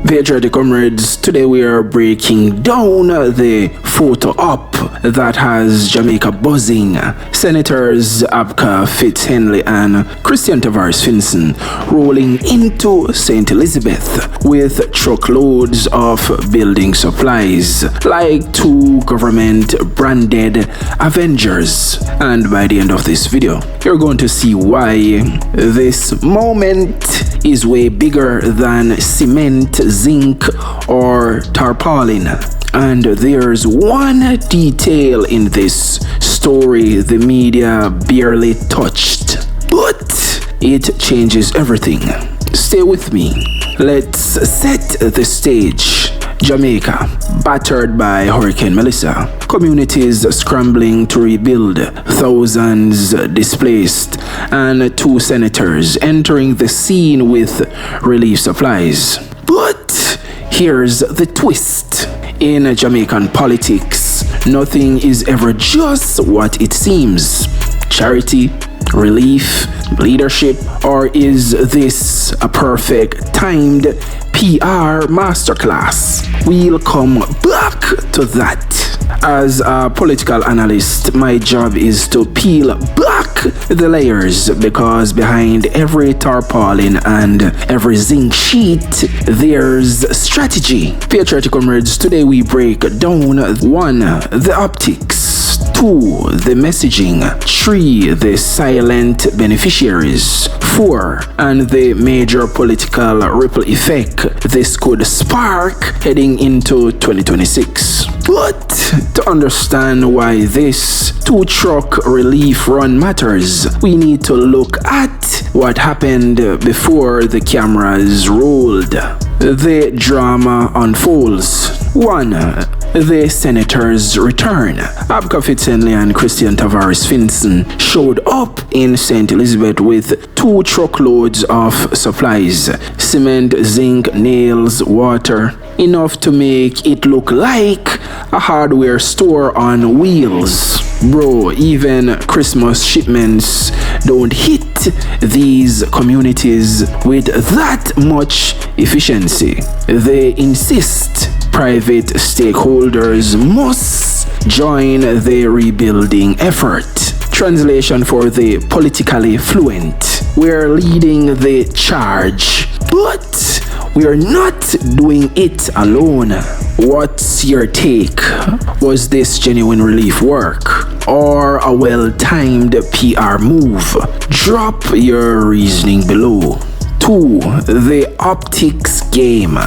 Patriotic comrades, today we are breaking down the photo op that has Jamaica buzzing. Senators Abka, Fitz-Henley and Tavares-Finson rolling into St. Elizabeth with truckloads of building supplies like two government branded Avengers. And by the end of this video, you're going to see why this moment is way bigger than cement, zinc or tarpaulin. And there's one detail in this story the media barely touched, but it changes everything. Stay with me. Let's set the stage. Jamaica, battered by Hurricane Melissa, communities scrambling to rebuild, thousands displaced, and two senators entering the scene with relief supplies. But here's the twist. In Jamaican politics, nothing is ever just what it seems. Charity, relief, leadership, or is this a perfect timed PR masterclass? We'll come back to that. As a political analyst, my job is to peel back the layers, because behind every tarpaulin and every zinc sheet, there's strategy. Patriotic comrades, today we break down 1. The optics, 2. The messaging, 3. The silent beneficiaries, 4. And the major political ripple effect this could spark heading into 2026. But to understand why this two-truck relief run matters, we need to look at what happened before the cameras rolled. The drama unfolds. 1. The senators return. Abka, Fitz-Henley and Tavares-Finson showed up in St. Elizabeth with 2 truckloads of supplies: cement, zinc, nails, water, enough to make it look like a hardware store on wheels. Bro, even Christmas shipments don't hit these communities with that much efficiency. They insist private stakeholders must join the rebuilding effort. Translation for the politically fluent: we're leading the charge, but we're not doing it alone. What's your take? Was this genuine relief work or a well-timed PR move? Drop your reasoning below. 2. The optics game.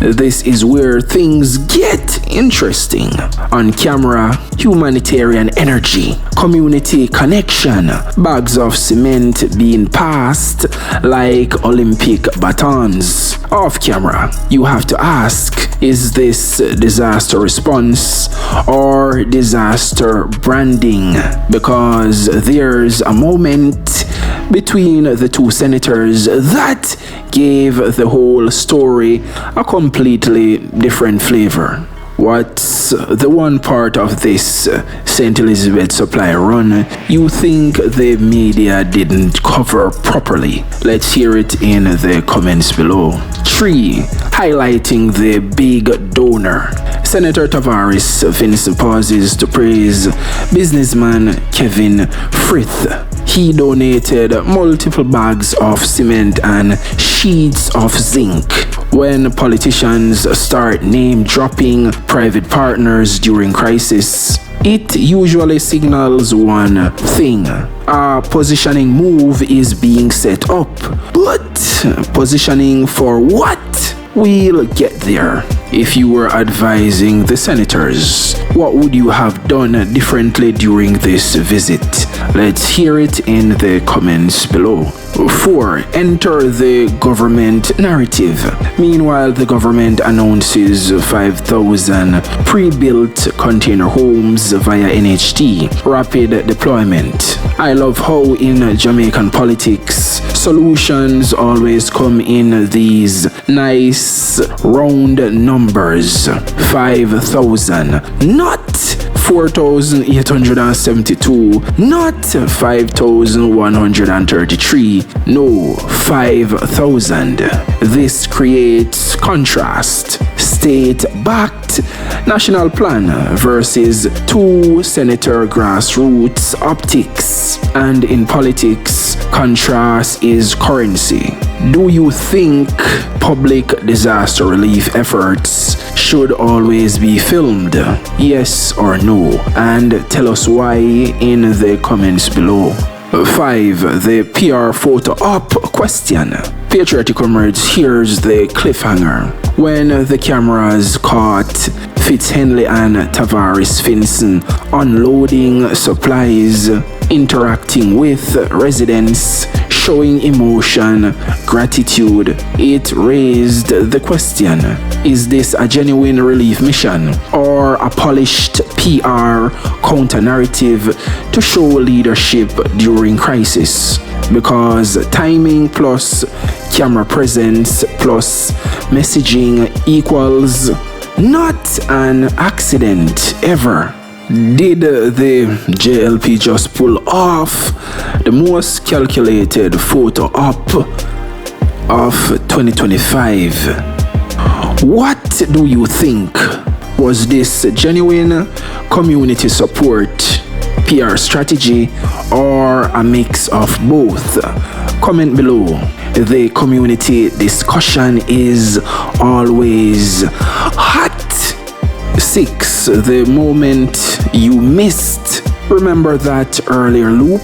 This is where things get interesting. On camera, humanitarian energy, community connection, bags of cement being passed like Olympic batons. Off camera, you have to ask, is this disaster response or disaster branding? Because there's a moment between the two senators that gave the whole story a completely different flavor. What's the one part of this St. Elizabeth supply run you think the media didn't cover properly? Let's hear it in the comments below. 3. Highlighting the big donor. Senator Tavares-Finson pauses to praise businessman Kevin Frith. He donated multiple bags of cement and sheets of zinc. When politicians start name-dropping private partners during crisis, it usually signals one thing: a positioning move is being set up. But positioning for what? We'll get there. If you were advising the senators, what would you have done differently during this visit? Let's hear it in the comments below. 4. Enter the government narrative. Meanwhile, the government announces 5,000 pre-built container homes via NHT, rapid deployment. I love how in Jamaican politics, Solutions always come in these nice round numbers. 5,000, not 4,872, not 5,133, no, 5,000. This creates contrast. State-backed national plan versus two senator grassroots optics. And in politics, contrast is currency. Do you think public disaster relief efforts should always be filmed? Yes or no? And tell us why in the comments below. 5. The PR photo op question. Patriotic comrades, here's the cliffhanger. When the cameras caught Fitz-Henley and Tavares-Finson unloading supplies, interacting with residents, showing emotion, gratitude, it raised the question, is this a genuine relief mission or a polished PR counter-narrative to show leadership during crisis? Because timing plus camera presence plus messaging equals not an accident ever. Did the JLP just pull off the most calculated photo op of 2025? What do you think? Was this genuine community support, PR strategy, or a mix of both? Comment below. The community discussion is always hot. 6. The moment you missed. Remember that earlier loop?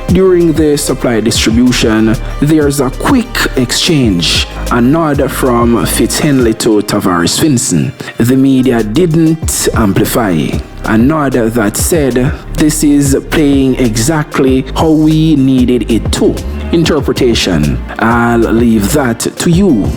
During the supply distribution, there's a quick exchange, a nod from Fitz-Henley to Tavares-Finson. The media didn't amplify. A nod that said, this is playing exactly how we needed it to. Interpretation, I'll leave that to you.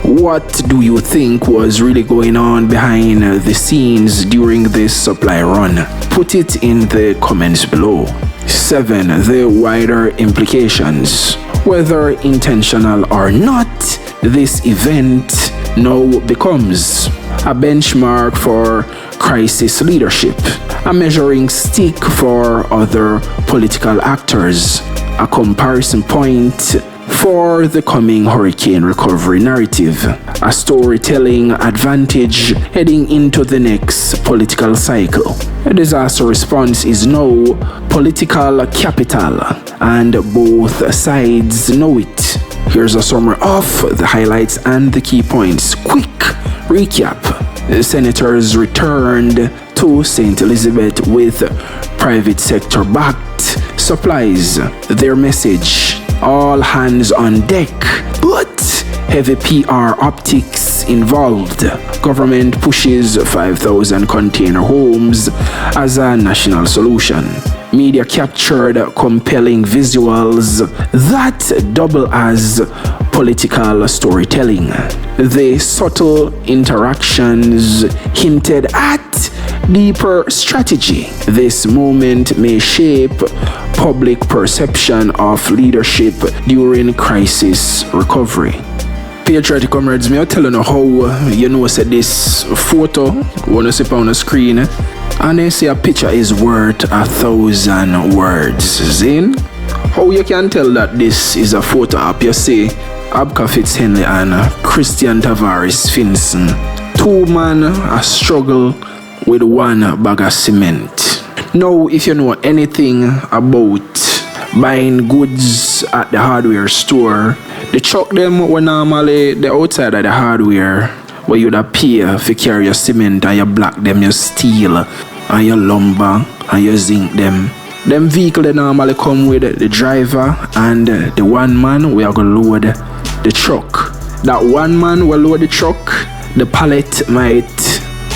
What do you think was really going on behind the scenes during this supply run? Put it in the comments below. 7. The wider implications. Whether intentional or not, this event now becomes a benchmark for crisis leadership, a measuring stick for other political actors, a comparison point for the coming hurricane recovery narrative, a storytelling advantage heading into the next political cycle. A disaster response is now political capital, and both sides know it. Here's a summary of the highlights and the key points. Quick recap. The senators returned to St. Elizabeth with private sector backed supplies. Their message, all hands on deck, but heavy PR optics involved. Government pushes 5,000 container homes as a national solution. Media captured compelling visuals that double as political storytelling. The subtle interactions hinted at deeper strategy. This moment may shape public perception of leadership during crisis recovery. Patriotic comrades, me I tell you how you know say this photo when you see on the screen and they say a picture is worth 1,000 words. Zin? How you can tell that this is a photo op? You see Abka Fitz-Henley and Christian Tavares-Finson. Two men a struggle with one bag of cement. Now, if you know anything about buying goods at the hardware store, the truck them were normally the outside of the hardware where you'd pay for carry your cement and you block them, your steel and your lumber and you zinc them. Them vehicle they normally come with the driver and the one man we are gonna load the truck. That one man will load the truck, the pallet might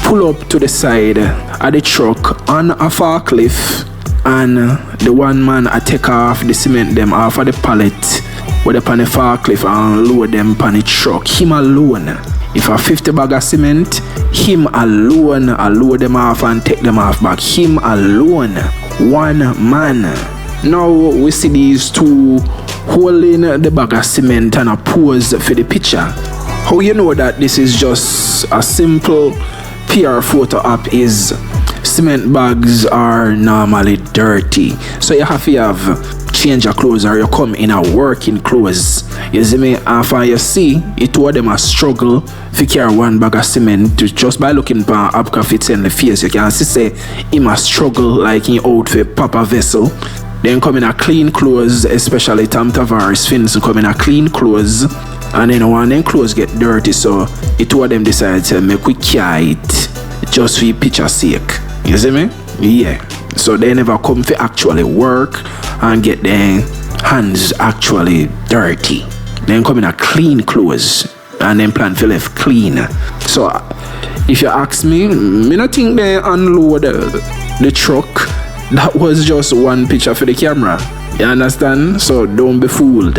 pull up to the side of the truck on a forklift and the one man I take off the cement them off of the pallet with upon the forklift and load them upon the truck. Him alone. If a 50 bag of cement, him alone I load them off and take them off back. Him alone. One man. Now we see these two holding the bag of cement and a pose for the picture. How you know that this is just a simple PR photo op is cement bags are normally dirty. So you have to have change your clothes or you come in a working clothes. You see me, after you see, it told them a struggle to carry one bag of cement. Just by looking at Abka Fitz-Henley face, you can see say him a struggle like in outfit Papa Vessel. Then come in a clean clothes, especially Tavares-Finson come in a clean clothes. And then when them clothes get dirty, so it told them decide to make we carry it just for picture sake. You see me? Yeah. So they never come to actually work and get their hands actually dirty. Then come in a clean clothes and then plan to left clean. So if you ask me not think they unload the truck. That was just one picture for the camera. You understand? So don't be fooled.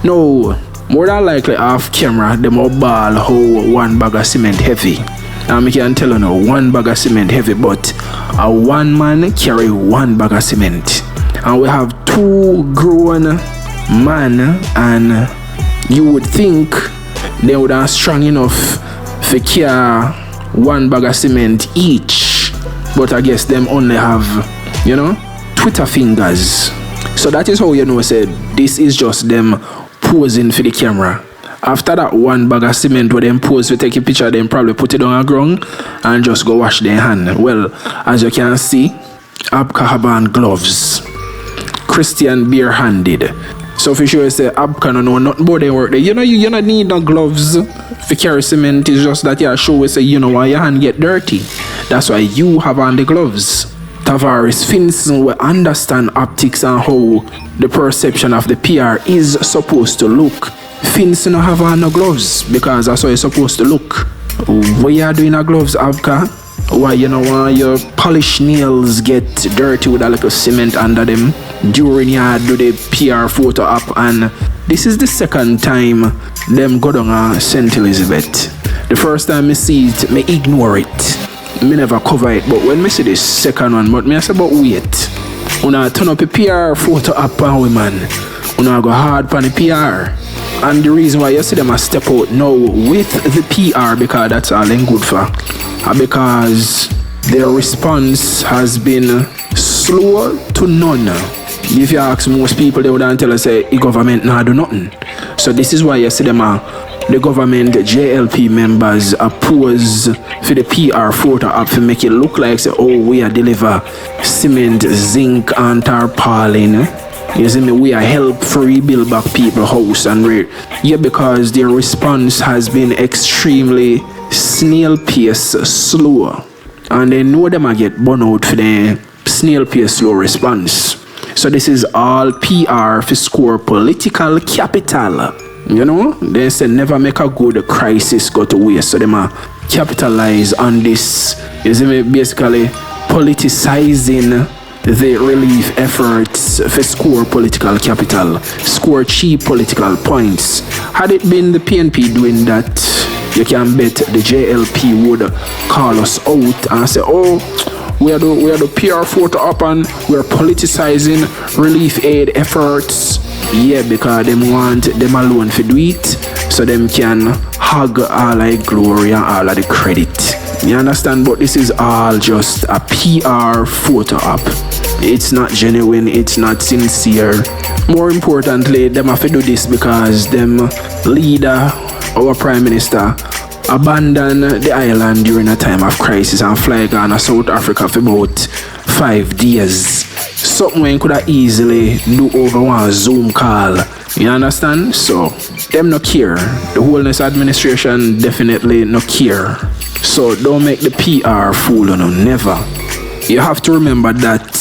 No, more than likely off camera, they more ball how one bag of cement heavy. I can tell you now, one bag of cement heavy, but a one man carry one bag of cement. And we have two grown men, and you would think they would have strong enough to carry one bag of cement each. But I guess them only have, Twitter fingers. So that is how you know said this is just them posing for the camera. After that one bag of cement where them pose to take a picture, then probably put it on the ground and just go wash their hand. Well, as you can see, Abka have on gloves. Christian bare-handed. So for sure say Abka no know nothing about their work there. You don't need no gloves for carry cement. It's just that you show say why your hand get dirty. That's why you have on the gloves. Tavares-Finson will understand optics and how the perception of the PR is supposed to look. Finson don't have on no gloves because that's how it's supposed to look. What you are doing a gloves, Abka? Why why your polished nails get dirty with a little cement under them during you do the PR photo op, and this is the second time them go down St. Elizabeth. The first time I see it, me ignore it. Me never cover it, but when me see this second one, but me I say but wait. Una turn up a PR photo up on women. Una go hard on the PR. And the reason why you see them a step out now with the PR because that's all them good for. Because their response has been slow to none. If you ask most people, they would tell us say the government not do nothing. So this is why you see them the government JLP members oppose for the PR photo up to make it look like say, we are deliver cement, zinc and tarpaulin. You see me, we are help for rebuild back people house and because their response has been extremely snail pace slow. And they know them I get burn out for the snail pace slow response. So this is all PR for score political capital. They say never make a good crisis go to waste. So they capitalize on this. You see me, basically politicizing the relief efforts for score political capital, score cheap political points. Had it been the PNP doing that, you can bet the JLP would call us out and say, we are the PR photo up and we're politicizing relief aid efforts. Yeah, because them want them alone to do it, so them can hug all of the glory and all of the credit. You understand? But this is all just a PR photo op. It's not genuine, it's not sincere. More importantly, them have to do this because them leader, our Prime Minister, abandoned the island during a time of crisis and fly gone to South Africa for about 5 days. Something we could have easily do over one Zoom call. You understand? So, them no care. The wholeness administration definitely no care. So, don't make the PR fool on them, never. You have to remember that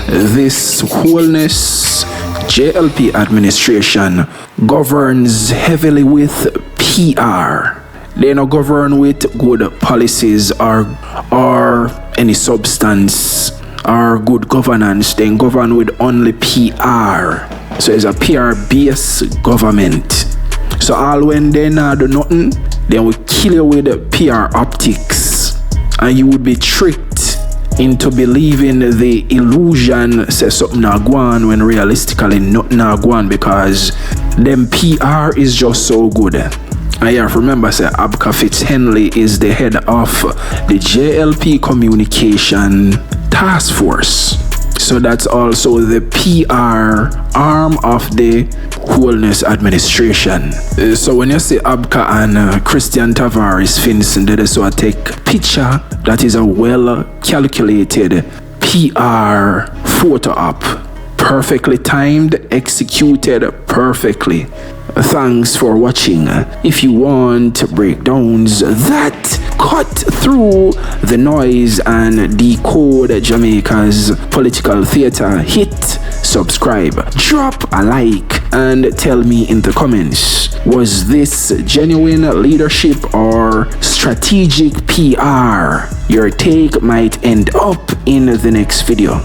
this wholeness JLP administration governs heavily with PR. They don't govern with good policies or any substance or good governance. They govern with only PR. So it's a PR-based government. So all when they not do nothing, they will kill you with PR optics. And you would be tricked into believing the illusion says something not go on when realistically nothing not go on, because them PR is just so good. I have to remember say Abka Fitz-Henley is the head of the JLP communication task force. So that's also the PR arm of the wholeness administration. So when you say Abka and Christian Tavares-Finson, they so take picture that is a well calculated PR photo op, perfectly timed, executed perfectly. Thanks for watching. If you want breakdowns that cut through the noise and decode Jamaica's political theater, hit subscribe, drop a like, and tell me in the comments, was this genuine leadership or strategic PR? Your take might end up in the next video.